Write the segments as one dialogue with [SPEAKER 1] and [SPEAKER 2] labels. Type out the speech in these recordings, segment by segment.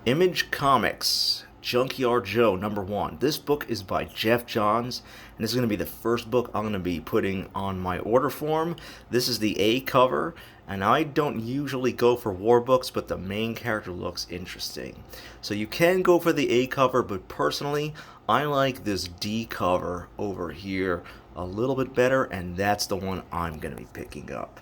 [SPEAKER 1] Image Comics, Junkyard Joe, #1. This book is by Jeff Johns, and this is going to be the first book I'm going to be putting on my order form. This is the A cover, and I don't usually go for war books, but the main character looks interesting. So you can go for the A cover, but personally, I like this D cover over here a little bit better, and that's the one I'm going to be picking up.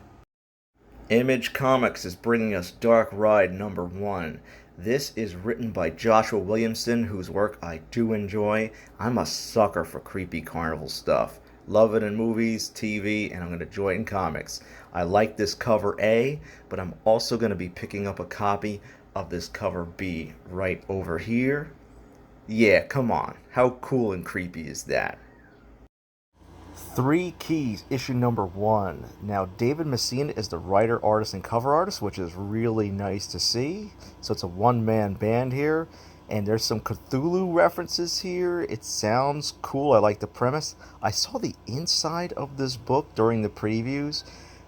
[SPEAKER 1] Image Comics is bringing us Dark Ride #1. This is written by Joshua Williamson, whose work I do enjoy. I'm a sucker for creepy carnival stuff. Love it in movies, TV, and I'm going to enjoy it in comics. I like this cover A, but I'm also going to be picking up a copy of this cover B right over here. Yeah, come on. How cool and creepy is that? Three Keys, issue #1. Now, David Messina is the writer, artist, and cover artist, which is really nice to see. So it's a one-man band here, and there's some Cthulhu references here. It sounds cool. I like the premise. I saw the inside of this book during the previews,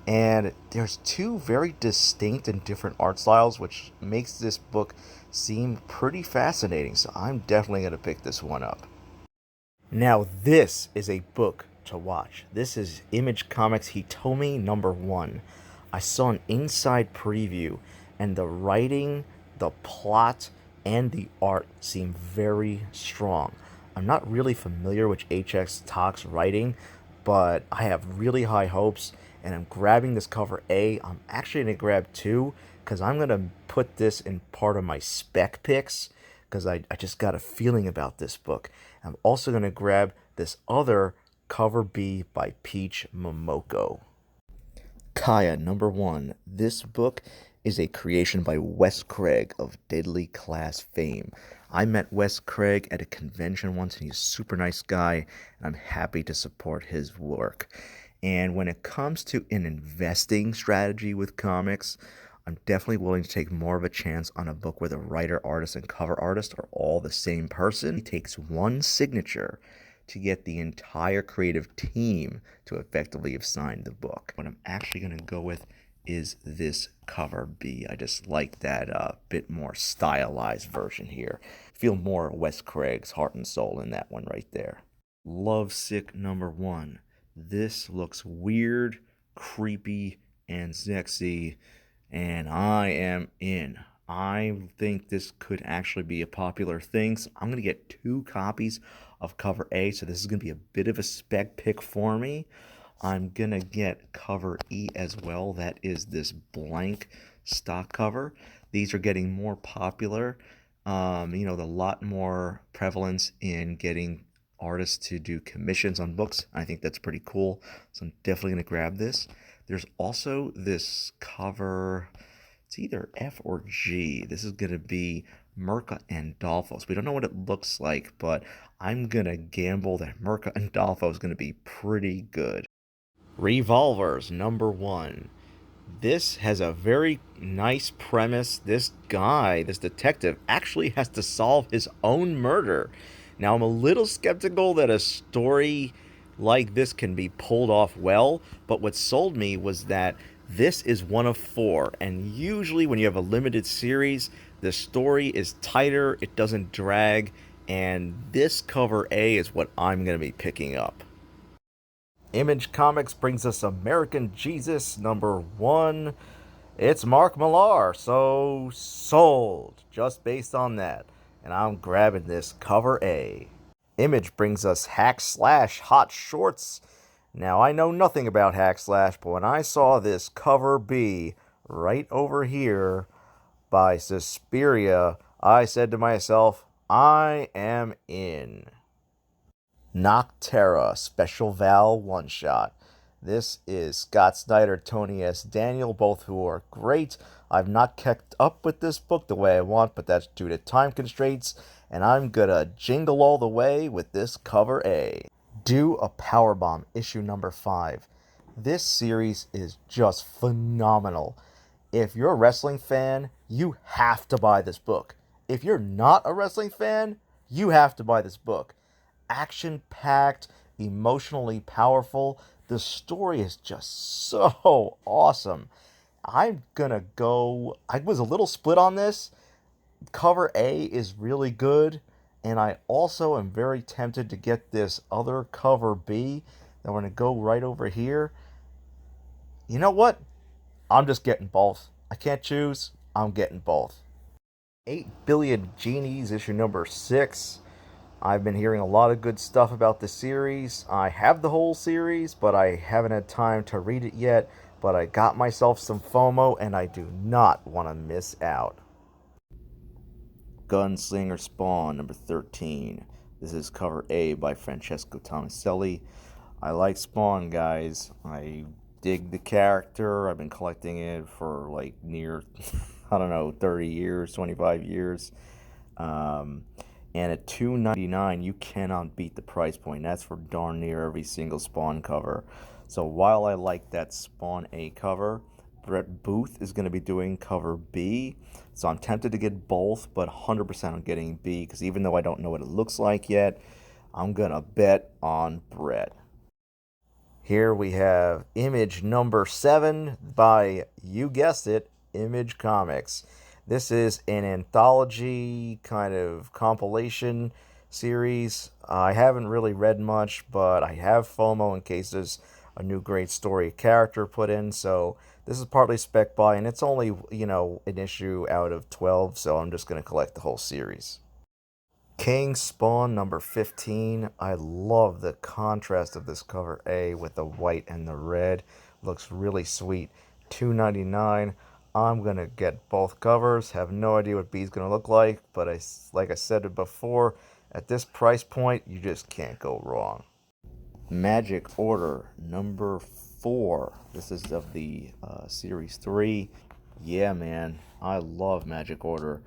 [SPEAKER 1] and there's two very distinct and different art styles, which makes this book seem pretty fascinating. So I'm definitely going to pick this one up. Now, this is a book to watch. This is Image Comics Hitomi #1. I saw an inside preview, and the writing, the plot, and the art seem very strong. I'm not really familiar with HX Talk's writing, but I have really high hopes, and I'm grabbing this cover A. I'm actually going to grab two, because I'm going to put this in part of my spec picks, because I just got a feeling about this book. I'm also going to grab this other cover B by Peach Momoko. Kaya #1. This book is a creation by Wes Craig of Deadly Class fame. I met Wes Craig at a convention once, and he's a super nice guy, and I'm happy to support his work. And when it comes to an investing strategy with comics, I'm definitely willing to take more of a chance on a book where the writer, artist, and cover artist are all the same person. It takes one signature to get the entire creative team to effectively have signed the book. What I'm actually going to go with is this cover B. I just like that bit more stylized version here. Feel more Wes Craig's heart and soul in that one right there. Lovesick #1. This looks weird, creepy, and sexy, and I am in. I think this could actually be a popular thing, so I'm going to get two copies of cover A, so this is going to be a bit of a spec pick for me. I'm going to get cover E as well. That is this blank stock cover. These are getting more popular. A lot more prevalence in getting artists to do commissions on books. I think that's pretty cool, so I'm definitely going to grab this. There's also this cover. It's either F or G. This is going to be Mirka Andolfos. We don't know what it looks like, but I'm going to gamble that Mirka Andolfo is going to be pretty good. Revolvers #1. This has a very nice premise. This guy, this detective, actually has to solve his own murder. Now, I'm a little skeptical that a story like this can be pulled off well, but what sold me was that this is one of four, and usually when you have a limited series, the story is tighter, it doesn't drag, and this cover A is what I'm going to be picking up. Image Comics brings us American Jesus #1. It's Mark Millar, so sold, just based on that. And I'm grabbing this cover A. Image brings us Hack Slash Hot Shorts. Now, I know nothing about Hack Slash, but when I saw this cover B right over here by Suspiria, I said to myself, I am in. Nocterra Special Val one-shot. This is Scott Snyder, Tony S. Daniel, both who are great. I've not kept up with this book the way I want, but that's due to time constraints, and I'm gonna jingle all the way with this cover A. Do a Powerbomb, issue #5. This series is just phenomenal. If you're a wrestling fan, you have to buy this book. If you're not a wrestling fan, you have to buy this book. Action-packed, emotionally powerful. The story is just so awesome. I was a little split on this. cover A is really good, and I also am very tempted to get this other cover B. I'm going to go right over here. You know what? I'm just getting both. I can't choose. I'm getting both. 8 Billion Genies, issue number 6. I've been hearing a lot of good stuff about the series. I have the whole series, but I haven't had time to read it yet. But I got myself some FOMO, and I do not want to miss out. Gunslinger Spawn, number 13. This is cover A by Francesco Tomaselli. I like Spawn, guys. I dig the character. I've been collecting it for like near, I don't know, 30 years, 25 years. And at $2.99, you cannot beat the price point. That's for darn near every single Spawn cover. So while I like that Spawn A cover, Brett Booth is going to be doing cover B. So I'm tempted to get both, but 100% I'm getting B, because even though I don't know what it looks like yet, I'm going to bet on Brett. Here we have Image number 7 by, you guessed it, Image Comics. This is an anthology kind of compilation series. I haven't really read much, but I have FOMO in case there's a new great story character put in. So this is partly Spec by, and it's only, an issue out of 12, so I'm just going to collect the whole series. King Spawn number 15. I love the contrast of this cover A with the white and the red. Looks really sweet. $2.99. I'm going to get both covers. Have no idea what B is going to look like, but like I said it before, at this price point, you just can't go wrong. Magic Order number 4. This is of the Series 3. Yeah, man. I love Magic Order.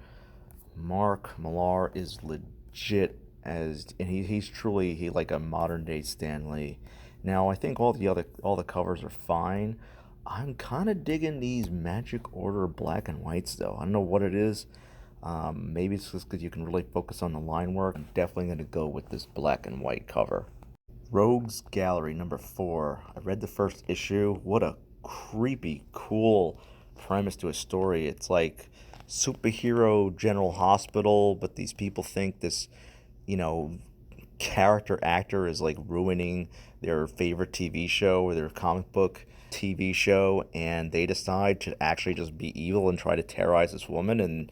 [SPEAKER 1] Mark Millar is legit, and he's truly like a modern day Stan Lee. Now I think all the covers are fine. I'm kind of digging these Magic Order black and whites though. I don't know what it is. Maybe it's just because you can really focus on the line work. I'm definitely going to go with this black and white cover. Rogues Gallery number 4. I read the first issue. What a creepy, cool premise to a story. It's like superhero General Hospital, but these people think this, character actor is like ruining their favorite TV show or their comic book TV show, and they decide to actually just be evil and try to terrorize this woman, and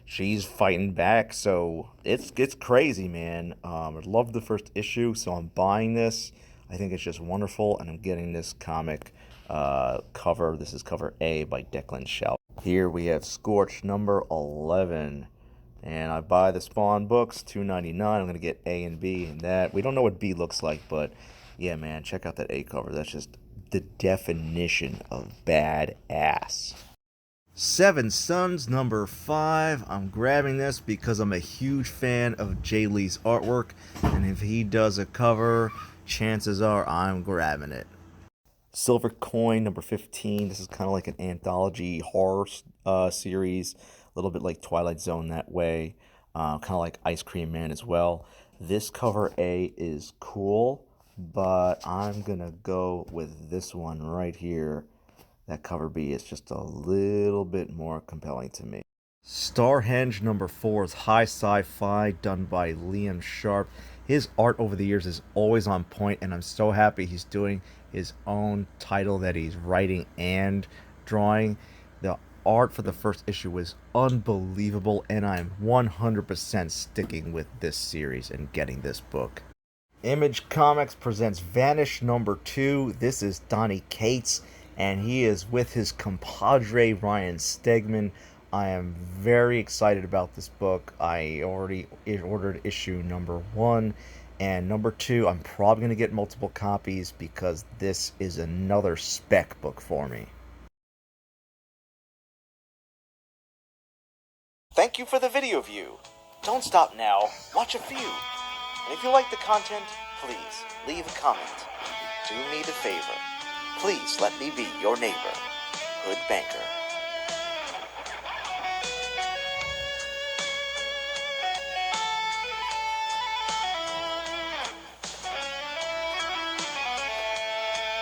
[SPEAKER 1] she's fighting back. So it's crazy, man. I love the first issue, so I'm buying this. I think it's just wonderful, and I'm getting this comic cover. This is cover A by Declan Shalvey. Here we have Scorch number 11. And I buy the Spawn books, $2.99. I'm going to get A and B and that. We don't know what B looks like, but yeah, man, check out that A cover. That's just the definition of badass. Seven Sons number 5. I'm grabbing this because I'm a huge fan of Jay Lee's artwork, and if he does a cover, chances are I'm grabbing it. Silver Coin number 15. This is kind of like an anthology horror series, a little bit like Twilight Zone that way, kind of like Ice Cream Man as well. This cover A is cool, but I'm gonna go with this one right here. That cover B is just a little bit more compelling to me. Starhenge number 4 is high sci-fi, done by Liam Sharp. His art over the years is always on point, and I'm so happy he's doing his own title that he's writing and drawing. The art for the first issue was unbelievable, and I'm 100% sticking with this series and getting this book. Image Comics presents Vanish number 2. This is Donny Cates, and he is with his compadre Ryan Stegman. I am very excited about this book. I already ordered issue number 1, and number 2 I'm probably going to get multiple copies because this is another Spec book for me. Thank you for the video view. Don't stop now, watch a few. And if you like the content, please leave a comment. Do me the favor. Please let me be your neighbor, Hood Banker.